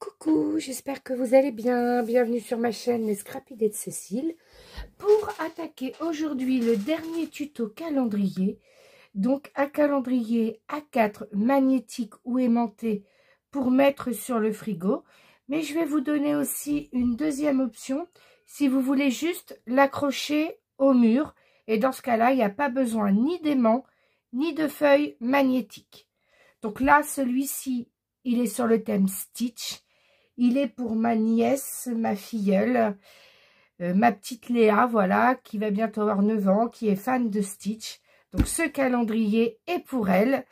Coucou, j'espère que vous allez bien. Bienvenue sur ma chaîne Les Scrapidés de Cécile pour attaquer aujourd'hui le dernier tuto calendrier. Donc un calendrier A4 magnétique ou aimanté pour mettre sur le frigo. Mais je vais vous donner aussi une deuxième option si vous voulez juste l'accrocher au mur. Et dans ce cas-là, il n'y a pas besoin ni d'aimant ni de feuilles magnétiques. Donc là, celui-ci, il est sur le thème Stitch. Il est pour ma nièce, ma filleule, ma petite Léa, voilà, qui va bientôt avoir 9 ans, qui est fan de Stitch. Donc ce calendrier est pour elle,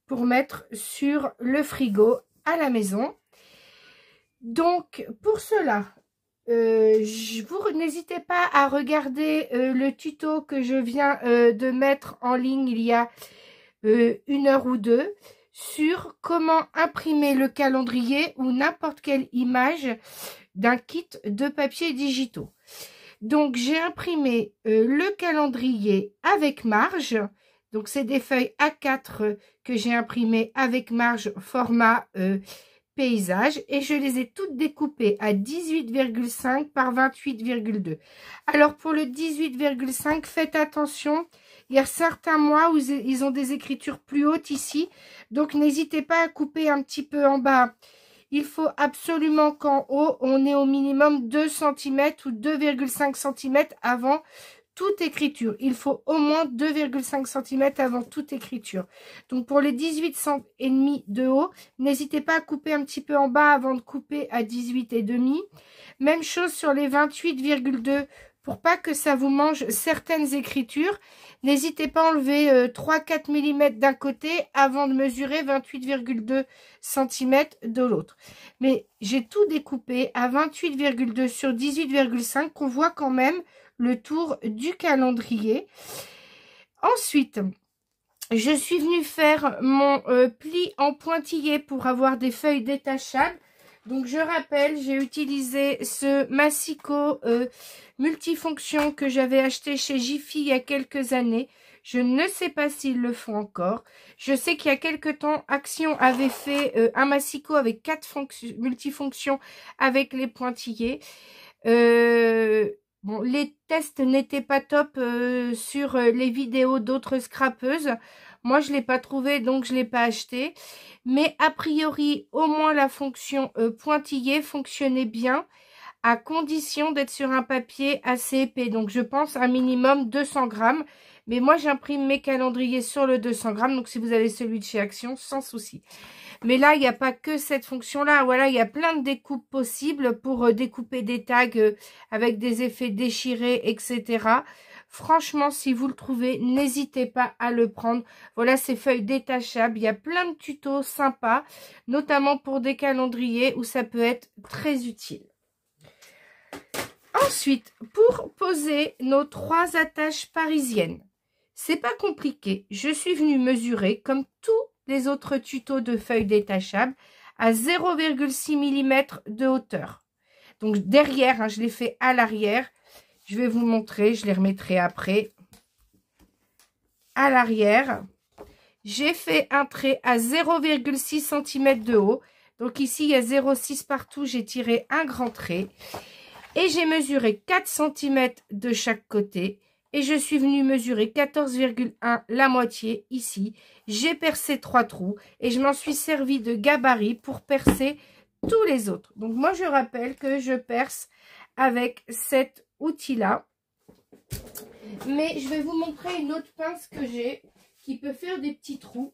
pour mettre sur le frigo à la maison. Donc pour cela, vous n'hésitez pas à regarder le tuto que je viens de mettre en ligne il y a 1 heure ou deux, sur comment imprimer le calendrier ou n'importe quelle image d'un kit de papier digitaux. Donc, j'ai imprimé le calendrier avec marge. Donc, c'est des feuilles A4 que j'ai imprimées avec marge format paysage. Et je les ai toutes découpées à 18,5 par 28,2. Alors, pour le 18,5, faites attention. Il y a certains mois où ils ont des écritures plus hautes ici. Donc, n'hésitez pas à couper un petit peu en bas. Il faut absolument qu'en haut, on ait au minimum 2 cm ou 2,5 cm avant toute écriture. Il faut au moins 2,5 cm avant toute écriture. Donc, pour les 18,5 de haut, n'hésitez pas à couper un petit peu en bas avant de couper à 18,5. Même chose sur les 28,2. Pour pas que ça vous mange certaines écritures, n'hésitez pas à enlever 3-4 mm d'un côté avant de mesurer 28,2 cm de l'autre. Mais j'ai tout découpé à 28,2 sur 18,5 qu'on voit quand même le tour du calendrier. Ensuite, je suis venue faire mon pli en pointillé pour avoir des feuilles détachables. Donc, je rappelle, j'ai utilisé ce massicot multifonction que j'avais acheté chez Jiffy il y a quelques années. Je ne sais pas s'ils le font encore. Je sais qu'il y a quelques temps, Action avait fait un massicot avec 4 multifonctions avec les pointillés. Bon, les tests n'étaient pas top sur les vidéos d'autres scrapeuses. Moi, je ne l'ai pas trouvé, donc je ne l'ai pas acheté. Mais a priori, au moins la fonction pointillé fonctionnait bien, à condition d'être sur un papier assez épais. Donc, je pense un minimum 200 grammes. Mais moi, j'imprime mes calendriers sur le 200 grammes. Donc, si vous avez celui de chez Action, sans souci. Mais là, il n'y a pas que cette fonction-là. Voilà, il y a plein de découpes possibles pour découper des tags avec des effets déchirés, etc. Franchement, si vous le trouvez, n'hésitez pas à le prendre. Voilà ces feuilles détachables. Il y a plein de tutos sympas, notamment pour des calendriers où ça peut être très utile. Ensuite, pour poser nos 3 attaches parisiennes, c'est pas compliqué. Je suis venue mesurer, comme tous les autres tutos de feuilles détachables, à 0,6 mm de hauteur. Donc derrière, hein, je l'ai fait à l'arrière. Je vais vous montrer, je les remettrai après. À l'arrière, j'ai fait un trait à 0,6 cm de haut. Donc ici, il y a 0,6 partout. J'ai tiré un grand trait. Et j'ai mesuré 4 cm de chaque côté. Et je suis venue mesurer 14,1 la moitié ici. J'ai percé 3 trous. Et je m'en suis servi de gabarit pour percer tous les autres. Donc moi, je rappelle que je perce avec cet outil-là. Mais je vais vous montrer une autre pince que j'ai qui peut faire des petits trous.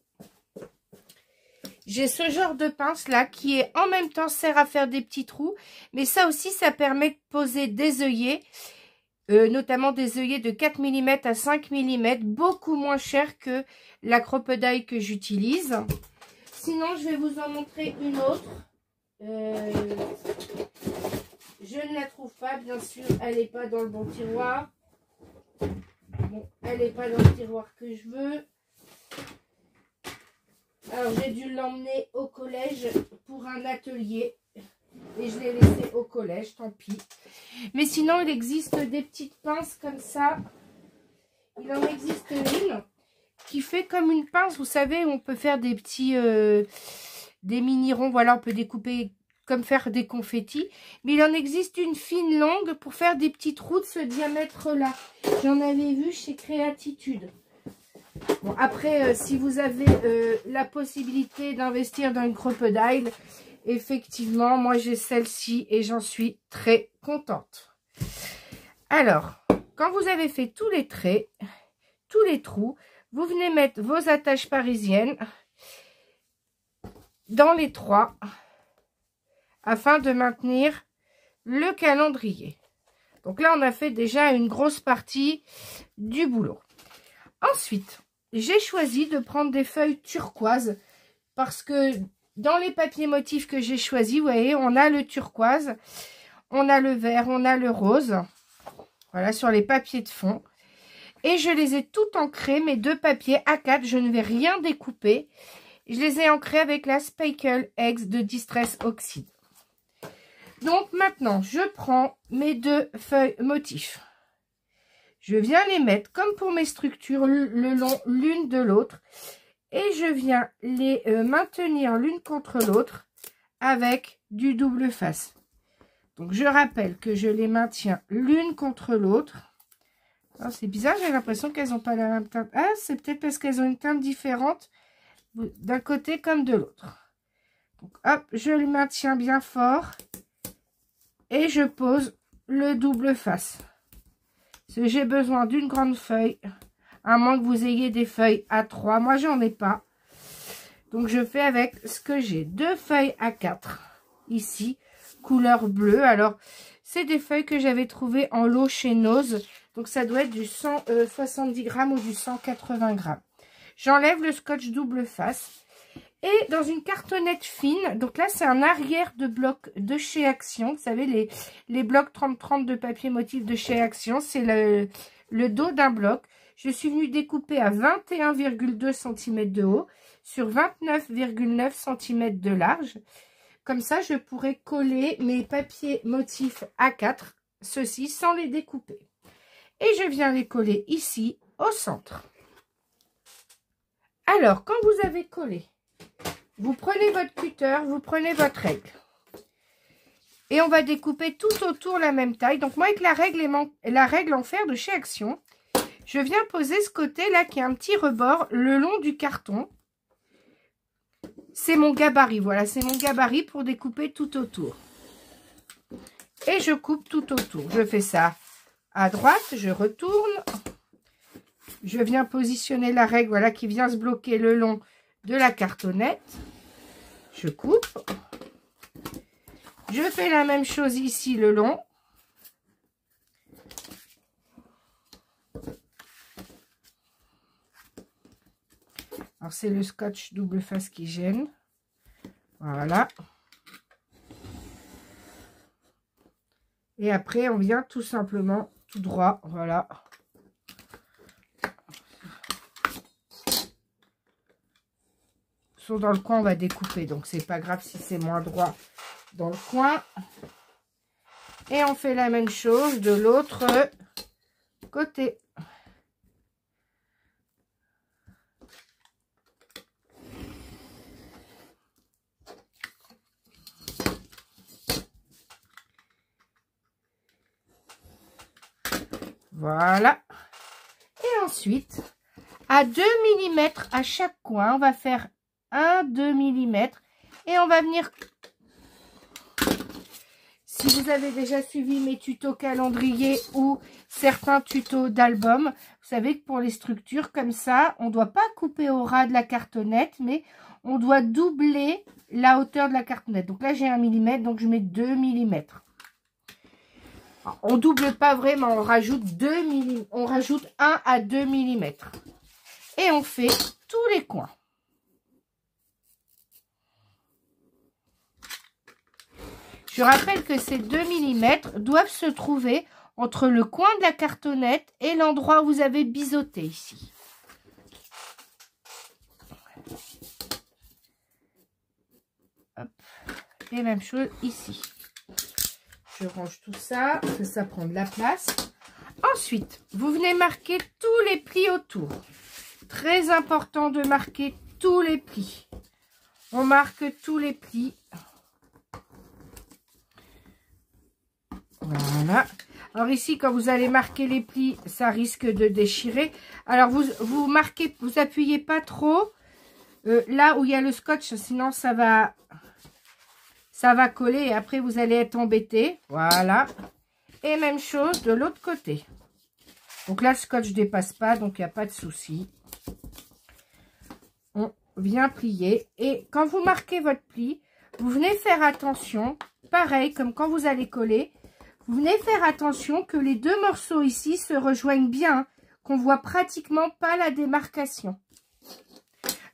J'ai ce genre de pince là qui est en même temps sert à faire des petits trous. Mais ça aussi, ça permet de poser des œillets. Notamment des œillets de 4 mm à 5 mm. Beaucoup moins cher que la crocodile que j'utilise. Sinon, je vais vous en montrer une autre. Je ne la trouve pas, bien sûr. Elle n'est pas dans le bon tiroir. Bon, elle n'est pas dans le tiroir que je veux. Alors, j'ai dû l'emmener au collège pour un atelier. Et je l'ai laissé au collège, tant pis. Mais sinon, il existe des petites pinces comme ça. Il en existe une qui fait comme une pince, vous savez, où on peut faire des petits... des mini-ronds. Voilà, on peut découper comme faire des confettis. Mais il en existe une fine longue pour faire des petits trous de ce diamètre-là. J'en avais vu chez Créatitude. Bon, après, si vous avez la possibilité d'investir dans une crocodile, effectivement, moi j'ai celle-ci et j'en suis très contente. Alors, quand vous avez fait tous les traits, tous les trous, vous venez mettre vos attaches parisiennes dans les trois afin de maintenir le calendrier. Donc là, on a fait déjà une grosse partie du boulot. Ensuite, j'ai choisi de prendre des feuilles turquoises parce que dans les papiers motifs que j'ai choisis, vous voyez, on a le turquoise, on a le vert, on a le rose. Voilà, sur les papiers de fond. Et je les ai tout ancrés, mes deux papiers A4. Je ne vais rien découper. Je les ai ancrés avec la Speckle Eggs de Distress Oxide. Donc maintenant, je prends mes deux feuilles motifs. Je viens les mettre comme pour mes structures le long l'une de l'autre. Et je viens les maintenir l'une contre l'autre avec du double face. Donc je rappelle que je les maintiens l'une contre l'autre. C'est bizarre, j'ai l'impression qu'elles n'ont pas la même teinte. Ah, c'est peut-être parce qu'elles ont une teinte différente d'un côté comme de l'autre. Donc hop, je le maintiens bien fort. Et je pose le double face. Parce que j'ai besoin d'une grande feuille. À moins que vous ayez des feuilles A3. Moi, j'en ai pas. Donc, je fais avec ce que j'ai. Deux feuilles A4. Ici, couleur bleue. Alors, c'est des feuilles que j'avais trouvées en lot chez Nose. Donc, ça doit être du 170 grammes ou du 180 grammes. J'enlève le scotch double face. Et dans une cartonnette fine, donc là, c'est un arrière de bloc de chez Action. Vous savez, les blocs 30-30 de papier motif de chez Action. C'est le dos d'un bloc. Je suis venue découper à 21,2 cm de haut sur 29,9 cm de large. Comme ça, je pourrais coller mes papiers motifs A4, ceux-ci, sans les découper. Et je viens les coller ici, au centre. Alors, quand vous avez collé, vous prenez votre cutter, vous prenez votre règle. Et on va découper tout autour la même taille. Donc, moi, avec la règle en fer de chez Action, je viens poser ce côté-là qui a un petit rebord le long du carton. C'est mon gabarit, voilà, c'est mon gabarit pour découper tout autour. Et je coupe tout autour. Je fais ça à droite, je retourne. Je viens positionner la règle, voilà, qui vient se bloquer le long de la cartonnette. Je coupe. Je fais la même chose ici le long. Alors, c'est le scotch double face qui gêne. Voilà. Et après, on vient tout simplement tout droit. Voilà. Sauf dans le coin, on va découper. Donc, c'est pas grave si c'est moins droit dans le coin. Et on fait la même chose de l'autre côté. Voilà. Et ensuite, à 2 mm à chaque coin, on va faire 2 mm et on va venir... Si vous avez déjà suivi mes tutos calendrier ou certains tutos d'album, vous savez que pour les structures comme ça, on ne doit pas couper au ras de la cartonnette, mais on doit doubler la hauteur de la cartonnette. Donc là, j'ai 1 mm, donc je mets 2 mm. Alors, on double pas vraiment, on rajoute 2 mm, on rajoute 1 à 2 mm. Et on fait tous les coins. Je rappelle que ces 2 mm doivent se trouver entre le coin de la cartonnette et l'endroit où vous avez biseauté ici. Hop. Et même chose ici. Je range tout ça, parce que ça prend de la place. Ensuite, vous venez marquer tous les plis autour. Très important de marquer tous les plis. On marque tous les plis. Voilà. Alors ici, quand vous allez marquer les plis, ça risque de déchirer. Alors vous marquez, vous appuyez pas trop là où il y a le scotch, sinon ça va coller et après vous allez être embêté. Voilà. Et même chose de l'autre côté. Donc là, le scotch ne dépasse pas, donc il n'y a pas de souci. On vient plier. Et quand vous marquez votre pli, vous venez faire attention, pareil comme quand vous allez coller, vous venez faire attention que les deux morceaux ici se rejoignent bien, qu'on voit pratiquement pas la démarcation.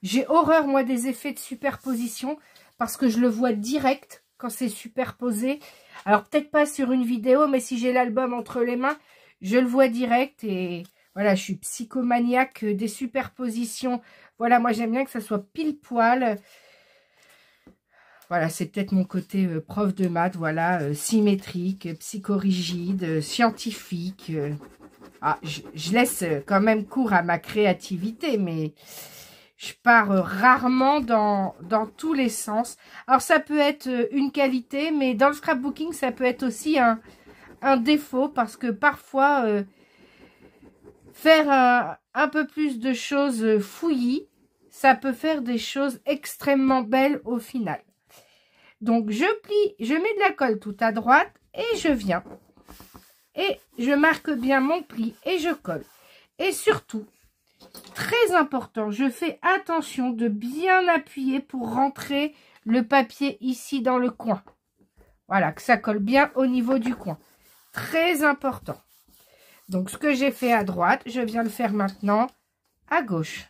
J'ai horreur, moi, des effets de superposition, parce que je le vois direct quand c'est superposé. Alors, peut-être pas sur une vidéo, mais si j'ai l'album entre les mains, je le vois direct. Et voilà, je suis psychomaniaque des superpositions. Voilà, moi, j'aime bien que ça soit pile poil. Voilà, c'est peut-être mon côté prof de maths, voilà, symétrique, psychorigide, scientifique. Je laisse quand même cours à ma créativité, mais je pars rarement dans tous les sens. Alors, ça peut être une qualité, mais dans le scrapbooking, ça peut être aussi un défaut, parce que parfois, faire un peu plus de choses fouillis, ça peut faire des choses extrêmement belles au final. Donc, je plie, je mets de la colle tout à droite et je viens. Et je marque bien mon pli et je colle. Et surtout, très important, je fais attention de bien appuyer pour rentrer le papier ici dans le coin. Voilà, que ça colle bien au niveau du coin. Très important. Donc, ce que j'ai fait à droite, je viens le faire maintenant à gauche.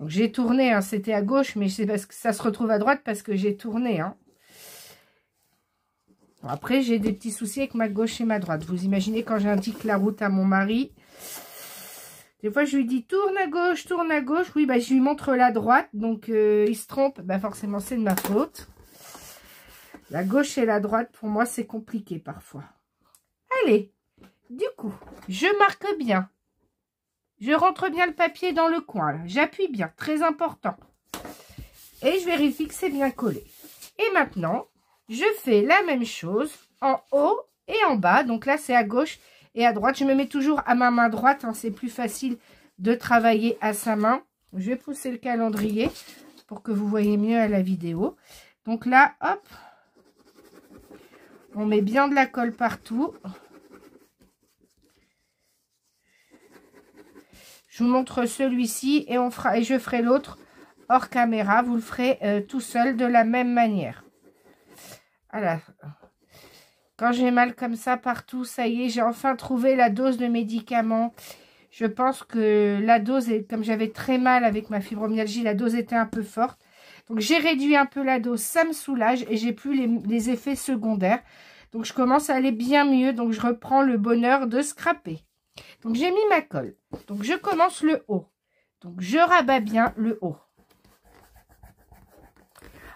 J'ai tourné, hein, c'était à gauche, mais c'est parce que ça se retrouve à droite parce que j'ai tourné. Hein. Après, j'ai des petits soucis avec ma gauche et ma droite. Vous imaginez quand j'indique la route à mon mari, des fois je lui dis tourne à gauche, tourne à gauche. Oui, bah, je lui montre la droite, donc il se trompe. Bah, forcément, c'est de ma faute. La gauche et la droite, pour moi, c'est compliqué parfois. Allez, du coup, je marque bien. Je rentre bien le papier dans le coin. J'appuie bien, très important. Et je vérifie que c'est bien collé. Et maintenant, je fais la même chose en haut et en bas. Donc là, c'est à gauche et à droite. Je me mets toujours à ma main droite. Hein, c'est plus facile de travailler à sa main. Je vais pousser le calendrier pour que vous voyez mieux à la vidéo. Donc là, hop, on met bien de la colle partout. Je vous montre celui-ci et je ferai l'autre hors caméra. Vous le ferez tout seul de la même manière. Voilà. Quand j'ai mal comme ça partout, ça y est, j'ai enfin trouvé la dose de médicaments. Je pense que la dose, comme j'avais très mal avec ma fibromyalgie, la dose était un peu forte. Donc j'ai réduit un peu la dose, ça me soulage et j'ai plus les effets secondaires. Donc je commence à aller bien mieux, donc je reprends le bonheur de scraper. Donc, j'ai mis ma colle. Donc, je commence le haut. Donc, je rabats bien le haut.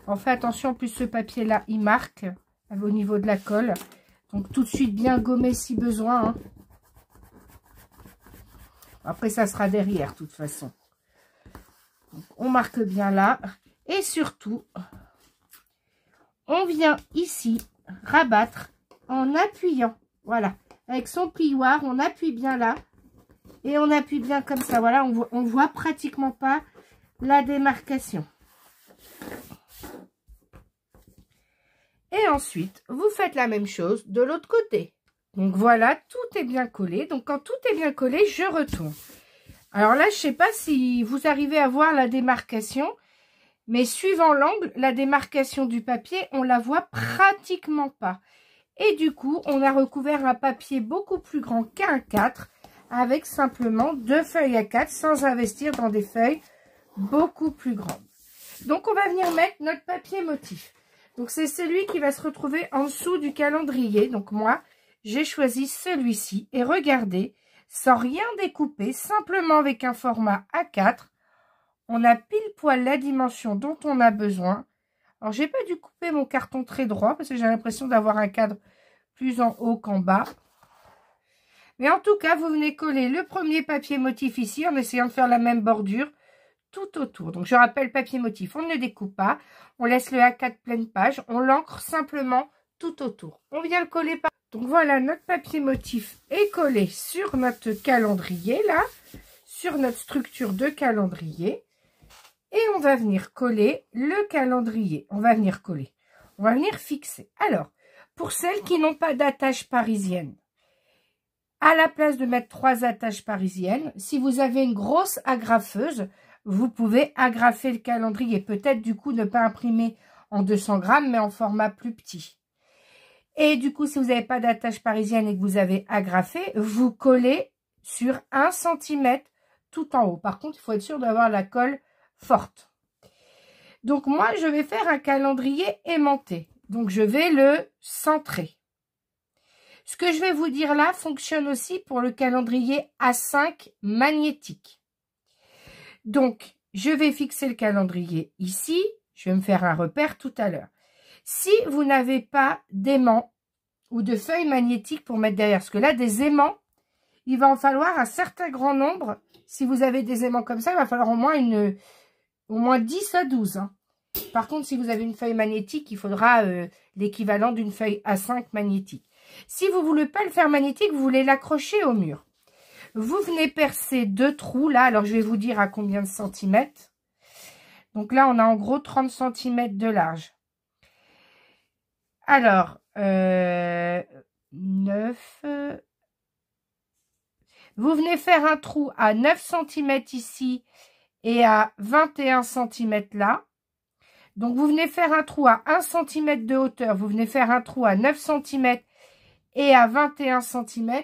On fait attention, en plus, ce papier-là, il marque au niveau de la colle. Donc, tout de suite, bien gommer si besoin. Hein. Après, ça sera derrière, de toute façon. Donc, on marque bien là. Et surtout, on vient ici rabattre en appuyant. Voilà. Avec son plioir, on appuie bien là. Et on appuie bien comme ça. Voilà, on voit pratiquement pas la démarcation. Et ensuite, vous faites la même chose de l'autre côté. Donc voilà, tout est bien collé. Donc quand tout est bien collé, je retourne. Alors là, je ne sais pas si vous arrivez à voir la démarcation. Mais suivant l'angle, la démarcation du papier, on la voit pratiquement pas. Et du coup, on a recouvert un papier beaucoup plus grand qu'un 4 avec simplement 2 feuilles à 4 sans investir dans des feuilles beaucoup plus grandes. Donc, on va venir mettre notre papier motif. Donc, c'est celui qui va se retrouver en dessous du calendrier. Donc, moi, j'ai choisi celui-ci. Et regardez, sans rien découper, simplement avec un format A4, on a pile poil la dimension dont on a besoin. Alors, j'ai pas dû couper mon carton très droit parce que j'ai l'impression d'avoir un cadre plus en haut qu'en bas. Mais en tout cas, vous venez coller le premier papier motif ici en essayant de faire la même bordure tout autour. Donc, je rappelle, papier motif, on ne le découpe pas. On laisse le A4 pleine page. On l'encre simplement tout autour. On vient le coller par... Donc, voilà, notre papier motif est collé sur notre calendrier, là, sur notre structure de calendrier. Et on va venir coller le calendrier. On va venir coller. On va venir fixer. Alors, pour celles qui n'ont pas d'attache parisienne, à la place de mettre 3 attaches parisiennes, si vous avez une grosse agrafeuse, vous pouvez agrafer le calendrier. Peut-être du coup ne pas imprimer en 200 grammes, mais en format plus petit. Et du coup, si vous n'avez pas d'attache parisienne et que vous avez agrafé, vous collez sur 1 cm tout en haut. Par contre, il faut être sûr d'avoir la colle forte. Donc moi, je vais faire un calendrier aimanté. Donc je vais le centrer. Ce que je vais vous dire là fonctionne aussi pour le calendrier A5 magnétique. Donc, je vais fixer le calendrier ici. Je vais me faire un repère tout à l'heure. Si vous n'avez pas d'aimant ou de feuilles magnétiques pour mettre derrière, parce que là, des aimants, il va en falloir un certain grand nombre. Si vous avez des aimants comme ça, il va falloir au moins 10 à 12. Hein. Par contre, si vous avez une feuille magnétique, il faudra l'équivalent d'une feuille A5 magnétique. Si vous ne voulez pas le faire magnétique, vous voulez l'accrocher au mur. Vous venez percer 2 trous là. Alors, je vais vous dire à combien de centimètres. Donc là, on a en gros 30 cm de large. Alors, 9. Vous venez faire un trou à 9 cm ici et à 21 cm là. Donc, vous venez faire un trou à 1 cm de hauteur. Vous venez faire un trou à 9 cm et à 21 cm.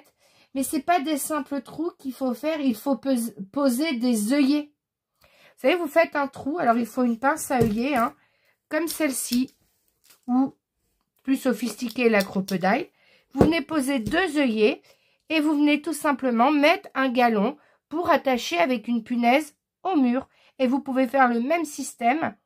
Mais ce n'est pas des simples trous qu'il faut faire. Il faut poser des œillets. Vous savez, vous faites un trou. Alors, il faut une pince à œillets, hein, comme celle-ci. Ou, plus sophistiquée, la crocodile. Vous venez poser 2 œillets. Et vous venez tout simplement mettre un galon pour attacher avec une punaise au mur. Et vous pouvez faire le même système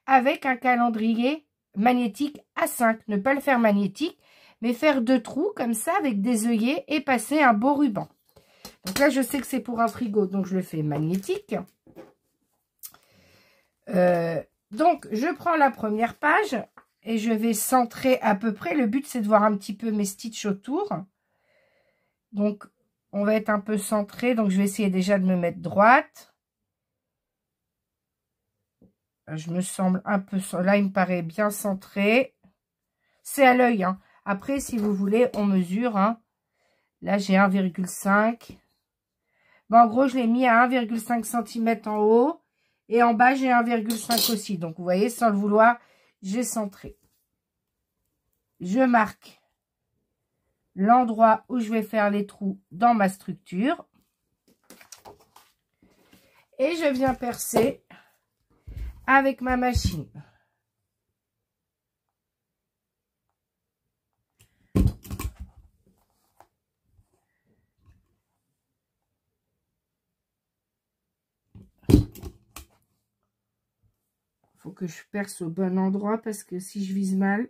avec un calendrier magnétique A5. Ne pas le faire magnétique, mais faire 2 trous comme ça avec des œillets et passer un beau ruban. Donc là, je sais que c'est pour un frigo, donc je le fais magnétique. Donc, je prends la première page et je vais centrer à peu près. Le but, c'est de voir un petit peu mes stitches autour. Donc, on va être un peu centré. Donc, je vais essayer déjà de me mettre droite. Je me semble un peu... Là, il me paraît bien centré. C'est à l'œil, hein. Après, si vous voulez, on mesure. Hein. Là, j'ai 1,5. Bon, en gros, je l'ai mis à 1,5 cm en haut. Et en bas, j'ai 1,5 aussi. Donc, vous voyez, sans le vouloir, j'ai centré. Je marque l'endroit où je vais faire les trous dans ma structure. Et je viens percer avec ma machine. Faut que je perce au bon endroit parce que si je vise mal,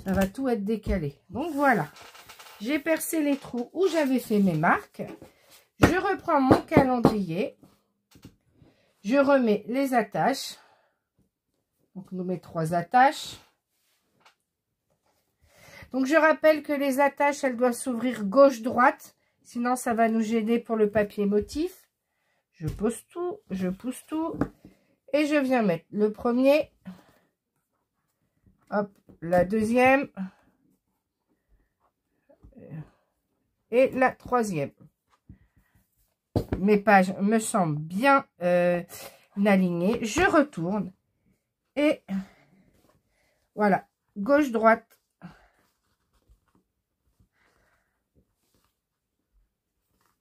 ça va tout être décalé. Donc voilà, j'ai percé les trous où j'avais fait mes marques. Je reprends mon calendrier. Je remets les attaches. Donc nous mettons 3 attaches. Donc je rappelle que les attaches, elles doivent s'ouvrir gauche-droite. Sinon ça va nous gêner pour le papier motif. Je pose tout, je pousse tout. Et je viens mettre le premier. Hop, la deuxième. Et la troisième. Mes pages me semblent bien alignées. Je retourne. Et voilà. Gauche-droite.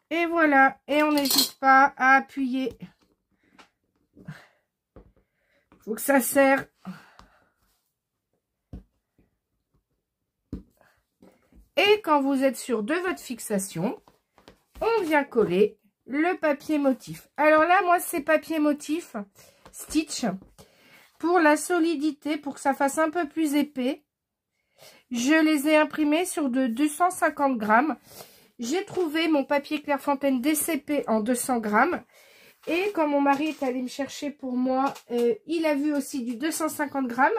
Et voilà. Et on n'hésite pas à appuyer. Faut que ça serre. Et quand vous êtes sûr de votre fixation, on vient coller le papier motif. Alors là, moi, c'est papier motif Stitch. Pour la solidité, pour que ça fasse un peu plus épais, je les ai imprimés sur de 250 grammes. j'ai trouvé mon papier Clairefontaine DCP en 200 grammes. Et quand mon mari est allé me chercher pour moi, il a vu aussi du 250 grammes.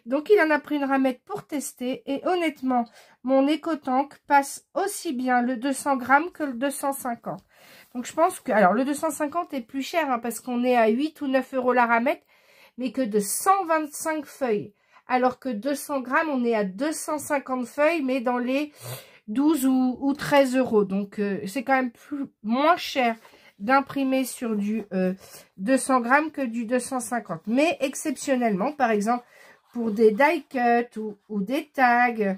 Donc, il en a pris une ramette pour tester. Et honnêtement, mon EcoTank passe aussi bien le 200 grammes que le 250. Donc, je pense que... Alors, le 250 est plus cher hein, parce qu'on est à 8 ou 9 euros la ramette, mais que de 125 feuilles. Alors que 200 grammes, on est à 250 feuilles, mais dans les 12 ou 13 euros. Donc, c'est quand même moins cher d'imprimer sur du 200 grammes que du 250. Mais exceptionnellement, par exemple, pour des die cuts ou des tags,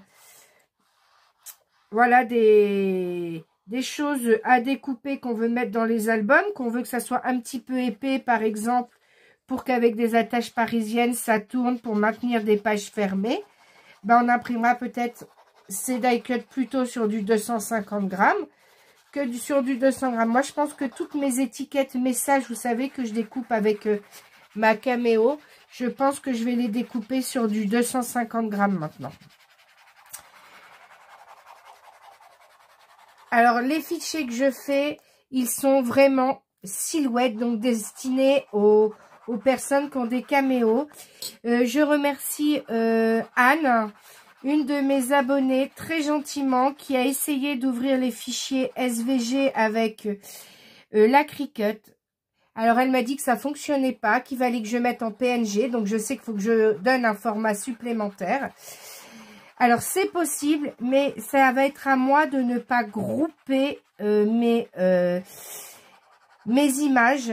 voilà des choses à découper qu'on veut mettre dans les albums, qu'on veut que ça soit un petit peu épais, par exemple, pour qu'avec des attaches parisiennes, ça tourne pour maintenir des pages fermées. Ben, on imprimera peut-être ces die cuts plutôt sur du 250 grammes. Que sur du 200 grammes. Moi, je pense que toutes mes étiquettes messages, vous savez que je découpe avec ma Cameo, je pense que je vais les découper sur du 250 grammes maintenant. Alors, les fichiers que je fais, ils sont vraiment silhouettes, donc destinés aux personnes qui ont des caméos. Je remercie Anne, une de mes abonnées, très gentiment, qui a essayé d'ouvrir les fichiers SVG avec la Cricut. Alors, elle m'a dit que ça fonctionnait pas, qu'il fallait que je mette en PNG. Donc, je sais qu'il faut que je donne un format supplémentaire. Alors, c'est possible, mais ça va être à moi de ne pas grouper mes images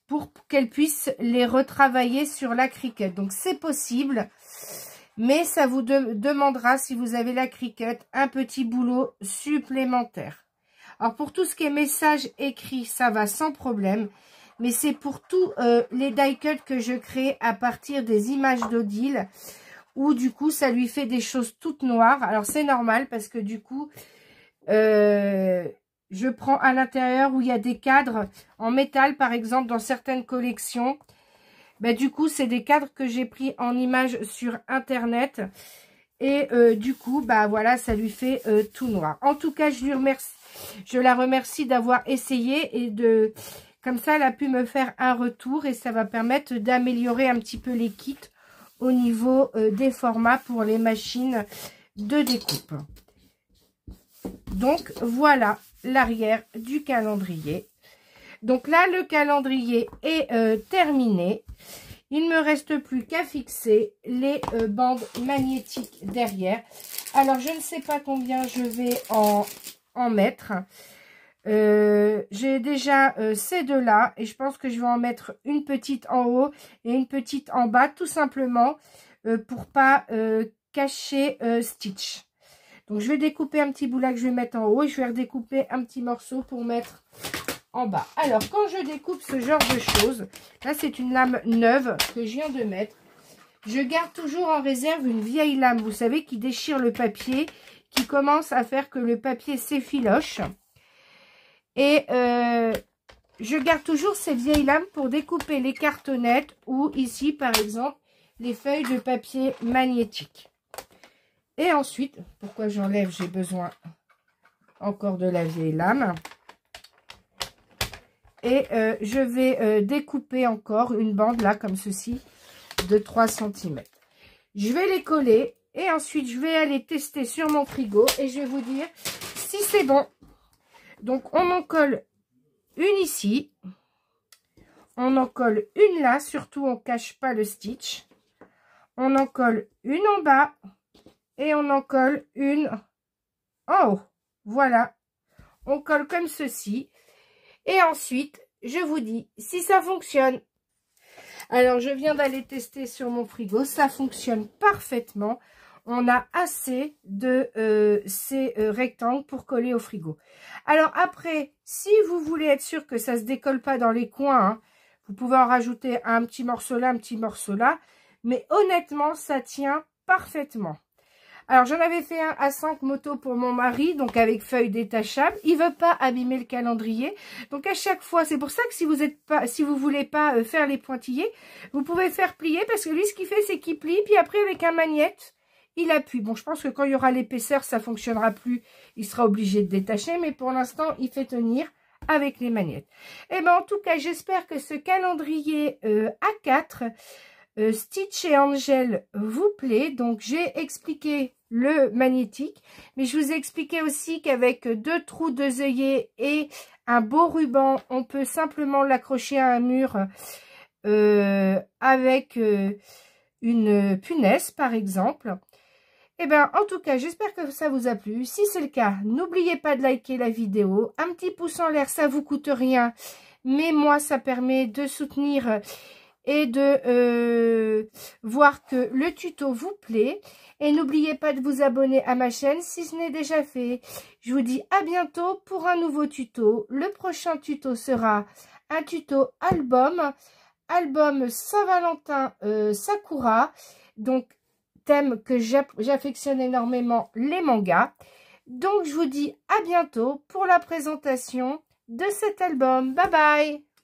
pour qu'elles puissent les retravailler sur la Cricut. Donc, c'est possible. Mais ça vous demandera, si vous avez la Cricut, un petit boulot supplémentaire. Alors, pour tout ce qui est message écrit, ça va sans problème. Mais c'est pour tous les die cuts que je crée à partir des images d'Odile, où du coup, ça lui fait des choses toutes noires. Alors, c'est normal parce que du coup, je prends à l'intérieur où il y a des cadres en métal, par exemple, dans certaines collections. Ben, du coup, c'est des cadres que j'ai pris en images sur Internet. Et du coup, bah voilà, ça lui fait tout noir. En tout cas, je la remercie d'avoir essayé et de... Comme ça, elle a pu me faire un retour et ça va permettre d'améliorer un petit peu les kits au niveau des formats pour les machines de découpe. Donc, voilà l'arrière du calendrier. Donc là, le calendrier est terminé. Il ne me reste plus qu'à fixer les bandes magnétiques derrière. Alors, je ne sais pas combien je vais en mettre. J'ai déjà ces deux-là et je pense que je vais en mettre une petite en haut et une petite en bas, tout simplement pour pas cacher Stitch. Donc, je vais découper un petit bout là que je vais mettre en haut et je vais redécouper un petit morceau pour mettre en bas. Alors, quand je découpe ce genre de choses, là, c'est une lame neuve que je viens de mettre. Je garde toujours en réserve une vieille lame, vous savez, qui déchire le papier, qui commence à faire que le papier s'effiloche. Et je garde toujours ces vieilles lames pour découper les cartonnettes ou ici, par exemple, les feuilles de papier magnétique. Et ensuite, pourquoi j'enlève, j'ai besoin encore de la vieille lame. Et je vais découper encore une bande là, comme ceci, de 3 cm. Je vais les coller et ensuite je vais aller tester sur mon frigo et je vais vous dire si c'est bon. Donc, on en colle une ici. On en colle une là, surtout on ne cache pas le stitch. On en colle une en bas et on en colle une en haut. Voilà. On colle comme ceci. Et ensuite, je vous dis si ça fonctionne. Alors, je viens d'aller tester sur mon frigo. Ça fonctionne parfaitement. On a assez de ces rectangles pour coller au frigo. Alors, après, si vous voulez être sûr que ça ne se décolle pas dans les coins, hein, vous pouvez en rajouter un petit morceau là, un petit morceau là. Mais honnêtement, ça tient parfaitement. Alors, j'en avais fait un à 5 motos pour mon mari, donc avec feuilles détachables. Il veut pas abîmer le calendrier. Donc, à chaque fois, c'est pour ça que si vous voulez pas faire les pointillés, vous pouvez faire plier parce que lui, ce qu'il fait, c'est qu'il plie. Puis après, avec un magnète, il appuie. Bon, je pense que quand il y aura l'épaisseur, ça fonctionnera plus. Il sera obligé de détacher, mais pour l'instant, il fait tenir avec les magnettes. Et ben en tout cas, j'espère que ce calendrier A4 Stitch et Angel vous plaît. Donc, j'ai expliqué le magnétique, mais je vous ai expliqué aussi qu'avec 2 trous, 2 œillets et un beau ruban, on peut simplement l'accrocher à un mur avec une punaise, par exemple. Et bien, en tout cas, j'espère que ça vous a plu. Si c'est le cas, n'oubliez pas de liker la vidéo. Un petit pouce en l'air, ça vous coûte rien. Mais moi, ça permet de soutenir et de voir que le tuto vous plaît. Et n'oubliez pas de vous abonner à ma chaîne si ce n'est déjà fait. Je vous dis à bientôt pour un nouveau tuto. Le prochain tuto sera un tuto album. Album Saint-Valentin Sakura. Donc, thème que j'affectionne énormément, les mangas. Donc, je vous dis à bientôt pour la présentation de cet album. Bye bye!